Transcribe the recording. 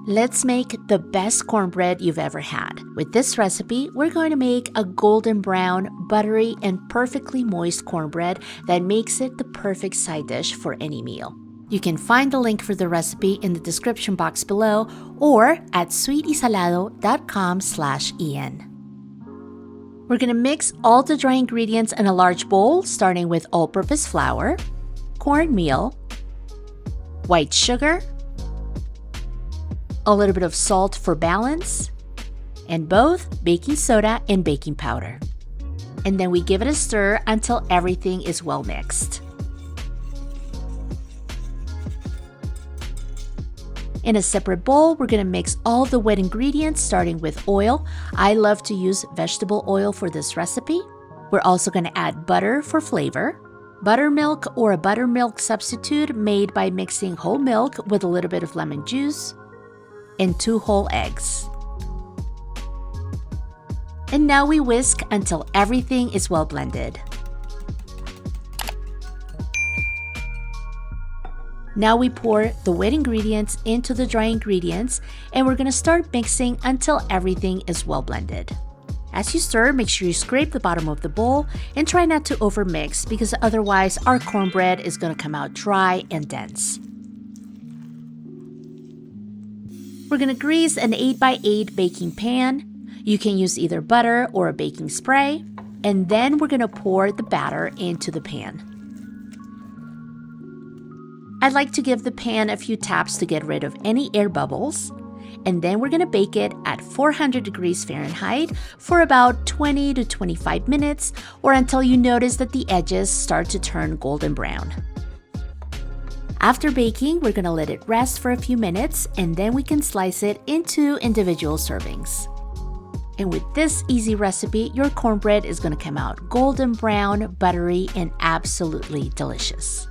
Let's make the best cornbread you've ever had. With this recipe, we're going to make a golden brown, buttery, and perfectly moist cornbread that makes it the perfect side dish for any meal. You can find the link for the recipe in the description box below or at sweetysalado.com/en. We're going to mix all the dry ingredients in a large bowl, starting with all-purpose flour, cornmeal, white sugar, a little bit of salt for balance, and both baking soda and baking powder. And then we give it a stir until everything is well mixed. In a separate bowl, we're going to mix all the wet ingredients, starting with oil. I love to use vegetable oil for this recipe. We're also going to add butter for flavor, buttermilk or a buttermilk substitute made by mixing whole milk with a little bit of lemon juice, and 2 whole eggs. And now we whisk until everything is well blended. Now we pour the wet ingredients into the dry ingredients, and we're going to start mixing until everything is well blended. As you stir, make sure you scrape the bottom of the bowl and try not to overmix, because otherwise our cornbread is going to come out dry and dense. We're going to grease an 8x8 baking pan. You can use either butter or a baking spray, and then we're going to pour the batter into the pan. I'd like to give the pan a few taps to get rid of any air bubbles, and then we're going to bake it at 400 degrees Fahrenheit for about 20 to 25 minutes, or until you notice that the edges start to turn golden brown. After baking, we're going to let it rest for a few minutes, and then we can slice it into individual servings. And with this easy recipe, your cornbread is going to come out golden brown, buttery, and absolutely delicious.